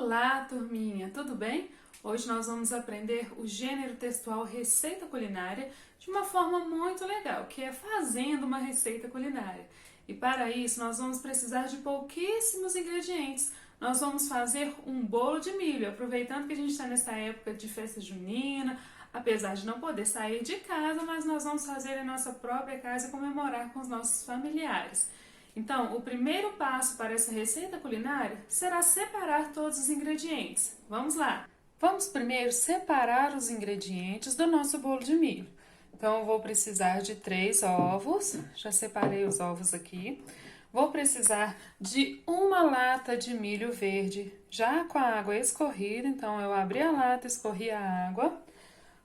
Olá, turminha, tudo bem? Hoje nós vamos aprender o gênero textual receita culinária de uma forma muito legal, que é fazendo uma receita culinária. E para isso nós vamos precisar de pouquíssimos ingredientes. Nós vamos fazer um bolo de milho, aproveitando que a gente está nessa época de festa junina, apesar de não poder sair de casa, mas nós vamos fazer em nossa própria casa e comemorar com os nossos familiares. Então, o primeiro passo para essa receita culinária será separar todos os ingredientes. Vamos lá! Vamos primeiro separar os ingredientes do nosso bolo de milho. Então, eu vou precisar de 3 ovos, já separei os ovos aqui. Vou precisar de uma lata de milho verde, já com a água escorrida, então eu abri a lata, escorri a água.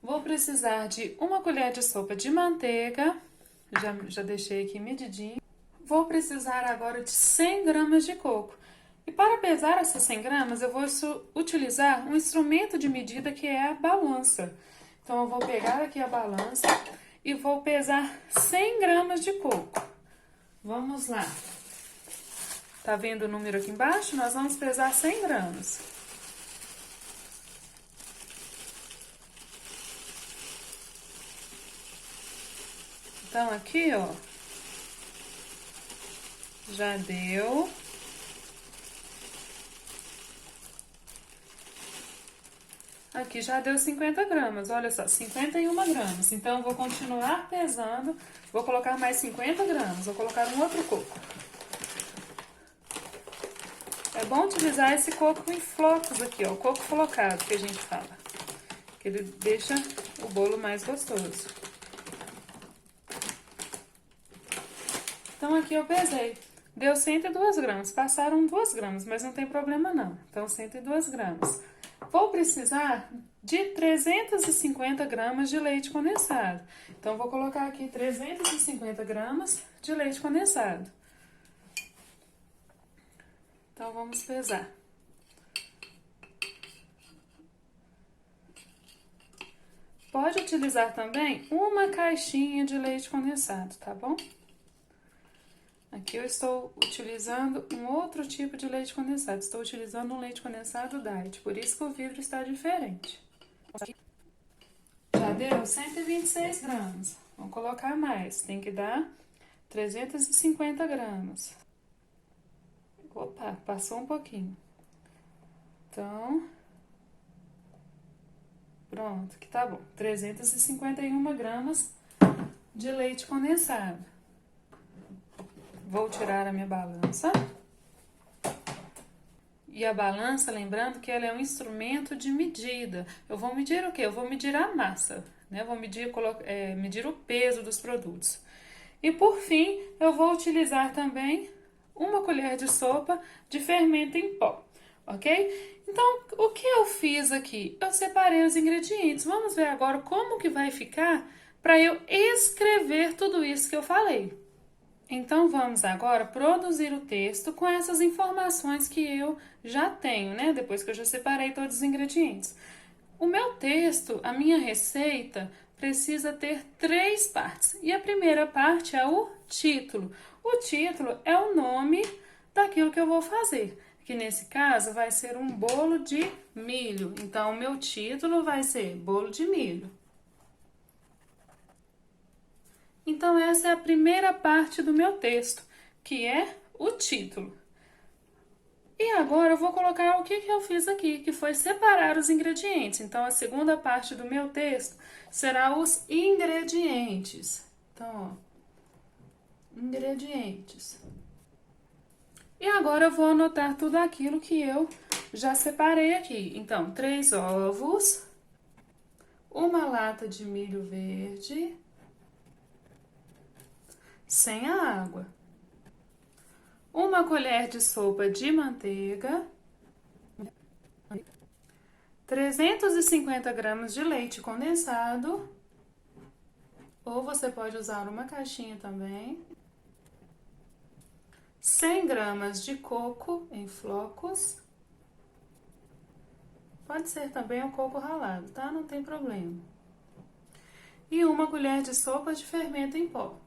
Vou precisar de uma colher de sopa de manteiga, já deixei aqui medidinho. Vou precisar agora de 100 gramas de coco. E para pesar essas 100 gramas, eu vou utilizar um instrumento de medida que é a balança. Então, eu vou pegar aqui a balança e vou pesar 100 gramas de coco. Vamos lá. Tá vendo o número aqui embaixo? Nós vamos pesar 100 gramas. Então, aqui, ó, já deu. Aqui já deu 50 gramas, olha só, 51 gramas. Então, eu vou continuar pesando, vou colocar mais 50 gramas, vou colocar um outro coco. É bom utilizar esse coco em flocos aqui, ó, o coco flocado que a gente fala, que ele deixa o bolo mais gostoso. Então, aqui eu pesei. Deu 102 gramas, passaram 2 gramas, mas não tem problema não. Então, 102 gramas. Vou precisar de 350 gramas de leite condensado. Então, vou colocar aqui 350 gramas de leite condensado. Então, vamos pesar. Pode utilizar também uma caixinha de leite condensado, tá bom? Aqui eu estou utilizando um outro tipo de leite condensado. Estou utilizando um leite condensado diet, por isso que o vidro está diferente. Já deu 126 gramas. Vamos colocar mais. Tem que dar 350 gramas. Opa, passou um pouquinho. Então, pronto, que tá bom. 351 gramas de leite condensado. Vou tirar a minha balança. E a balança, lembrando que ela é um instrumento de medida. Eu vou medir o quê? Eu vou medir a massa, né? Vou medir o peso dos produtos. E por fim, eu vou utilizar também uma colher de sopa de fermento em pó, ok? Então, o que eu fiz aqui? Eu separei os ingredientes. Vamos ver agora como que vai ficar para eu escrever tudo isso que eu falei. Então, vamos agora produzir o texto com essas informações que eu já tenho, né? Depois que eu já separei todos os ingredientes. O meu texto, a minha receita, precisa ter 3 partes. E a primeira parte é o título. O título é o nome daquilo que eu vou fazer. Que nesse caso vai ser um bolo de milho. Então, o meu título vai ser bolo de milho. Então, essa é a primeira parte do meu texto, que é o título. E agora eu vou colocar o que eu fiz aqui, que foi separar os ingredientes. Então, a segunda parte do meu texto será os ingredientes. Então, ó, ingredientes. E agora eu vou anotar tudo aquilo que eu já separei aqui. Então, 3 ovos, uma lata de milho verde, sem a água, uma colher de sopa de manteiga, 350 gramas de leite condensado, ou você pode usar uma caixinha também, 100 gramas de coco em flocos, pode ser também o coco ralado, tá? Não tem problema. E uma colher de sopa de fermento em pó.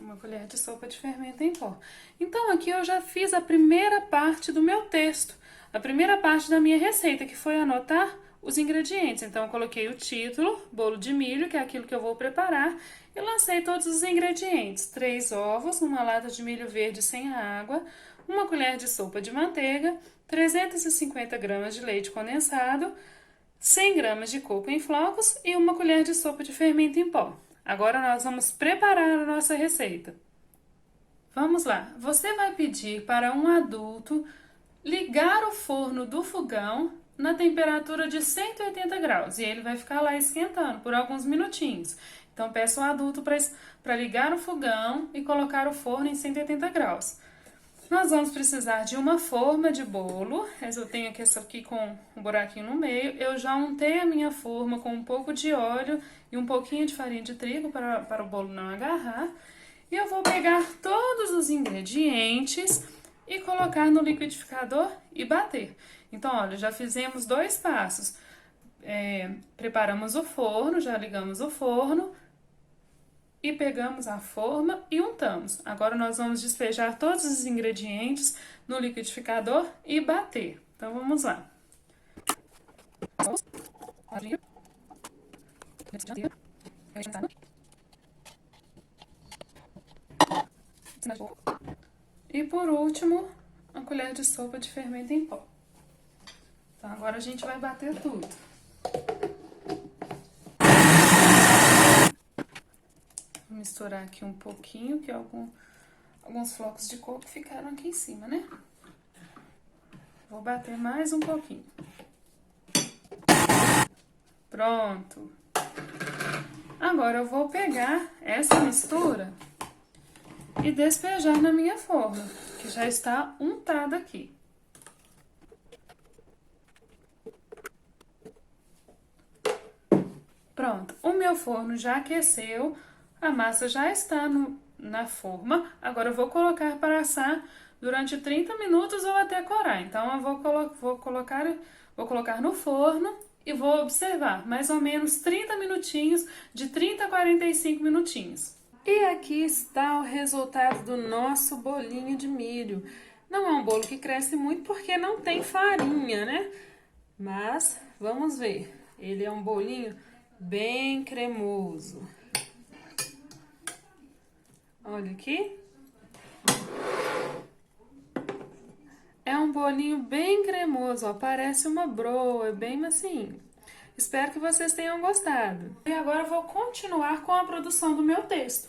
1 colher de sopa de fermento em pó. Então, aqui eu já fiz a primeira parte do meu texto, a primeira parte da minha receita, que foi anotar os ingredientes. Então, eu coloquei o título, bolo de milho, que é aquilo que eu vou preparar, e lancei todos os ingredientes. 3 ovos, uma lata de milho verde sem água, 1 colher de sopa de manteiga, 350 gramas de leite condensado, 100 gramas de coco em flocos e 1 colher de sopa de fermento em pó. Agora nós vamos preparar a nossa receita. Vamos lá. Você vai pedir para um adulto ligar o forno do fogão na temperatura de 180 graus e ele vai ficar lá esquentando por alguns minutinhos. Então, peça ao adulto para ligar o fogão e colocar o forno em 180 graus. Nós vamos precisar de uma forma de bolo. Eu tenho aqui essa aqui com um buraquinho no meio. Eu já untei a minha forma com um pouco de óleo e um pouquinho de farinha de trigo para o bolo não agarrar. E eu vou pegar todos os ingredientes e colocar no liquidificador e bater. Então, olha, já fizemos 2 passos. Preparamos o forno, já ligamos o forno. E pegamos a forma e untamos. Agora nós vamos despejar todos os ingredientes no liquidificador e bater. Então vamos lá. E por último, 1 colher de sopa de fermento em pó. Então agora a gente vai bater tudo. Vou misturar aqui um pouquinho, que alguns flocos de coco ficaram aqui em cima, né? Vou bater mais um pouquinho. Pronto. Agora eu vou pegar essa mistura e despejar na minha forma, que já está untada aqui. Pronto, o meu forno já aqueceu. A massa já está na forma, agora eu vou colocar para assar durante 30 minutos ou até corar. Então, eu vou colocar no forno e vou observar mais ou menos 30 minutinhos, de 30 a 45 minutinhos. E aqui está o resultado do nosso bolinho de milho. Não é um bolo que cresce muito porque não tem farinha, né? Mas, vamos ver, ele é um bolinho bem cremoso. Olha aqui. É um bolinho bem cremoso, ó, parece uma broa, é bem macinho. Espero que vocês tenham gostado. E agora eu vou continuar com a produção do meu texto.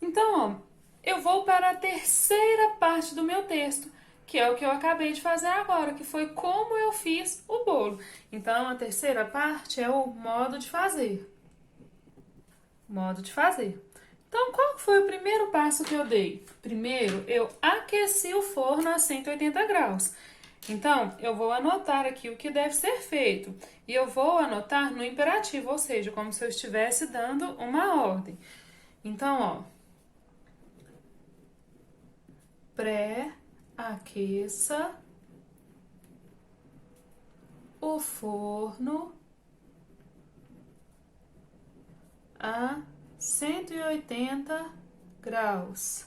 Então, ó, eu vou para a terceira parte do meu texto, que é o que eu acabei de fazer agora, que foi como eu fiz o bolo. Então, a terceira parte é o modo de fazer. Modo de fazer. Então, qual foi o primeiro passo que eu dei? Primeiro, eu aqueci o forno a 180 graus. Então, eu vou anotar aqui o que deve ser feito. E eu vou anotar no imperativo, ou seja, como se eu estivesse dando uma ordem. Então, ó. Pré-aqueça o forno a 180 graus.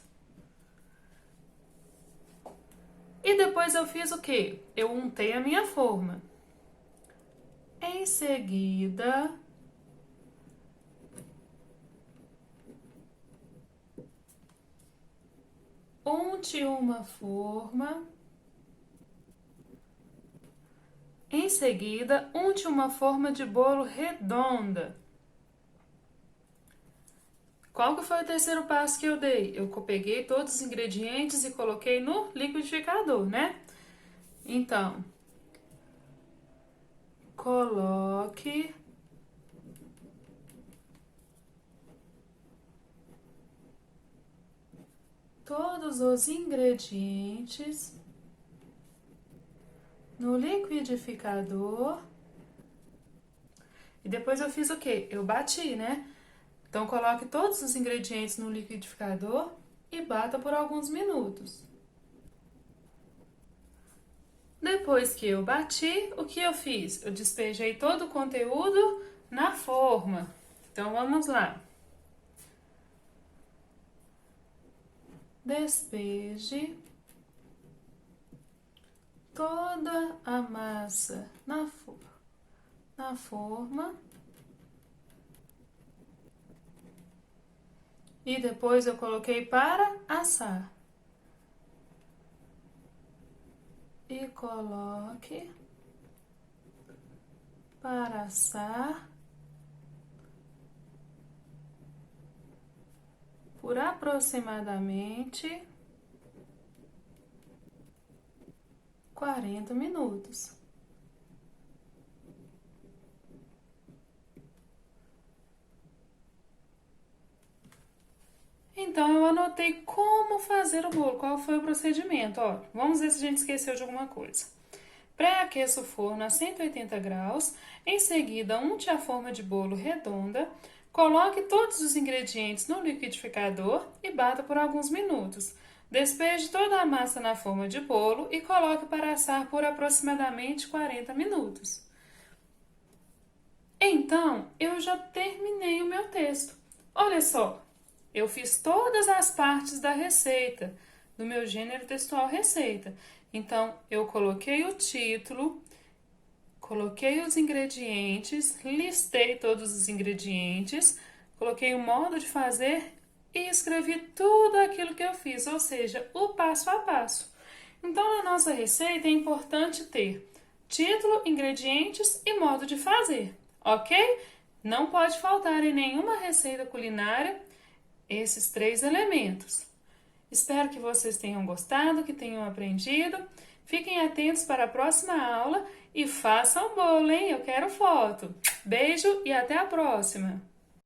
E depois eu fiz o quê? Eu untei a minha forma. Em seguida, unte uma forma. Em seguida, unte uma forma de bolo redonda. Qual que foi o terceiro passo que eu dei? Eu peguei todos os ingredientes e coloquei no liquidificador, né? Então, coloque todos os ingredientes no liquidificador. E depois eu fiz o quê? Eu bati, né? Então, coloque todos os ingredientes no liquidificador e bata por alguns minutos. Depois que eu bati, o que eu fiz? Eu despejei todo o conteúdo na forma. Então, vamos lá. despeje toda a massa na forma e depois eu coloquei para assar. E coloque para assar por aproximadamente 40 minutos. Então, eu anotei como fazer o bolo, qual foi o procedimento. Ó, vamos ver se a gente esqueceu de alguma coisa. Pré-aqueça o forno a 180 graus, em seguida unte a forma de bolo redonda, coloque todos os ingredientes no liquidificador e bata por alguns minutos. Despeje toda a massa na forma de bolo e coloque para assar por aproximadamente 40 minutos. Então, eu já terminei o meu texto. Olha só, eu fiz todas as partes da receita, do meu gênero textual receita. Então, eu coloquei o título, coloquei os ingredientes, listei todos os ingredientes, coloquei o modo de fazer e escrevi tudo aquilo que eu fiz, ou seja, o passo a passo. Então, na nossa receita é importante ter título, ingredientes e modo de fazer, ok? Não pode faltar em nenhuma receita culinária esses 3 elementos. Espero que vocês tenham gostado, que tenham aprendido. Fiquem atentos para a próxima aula e façam bolo, hein? Eu quero foto. Beijo e até a próxima!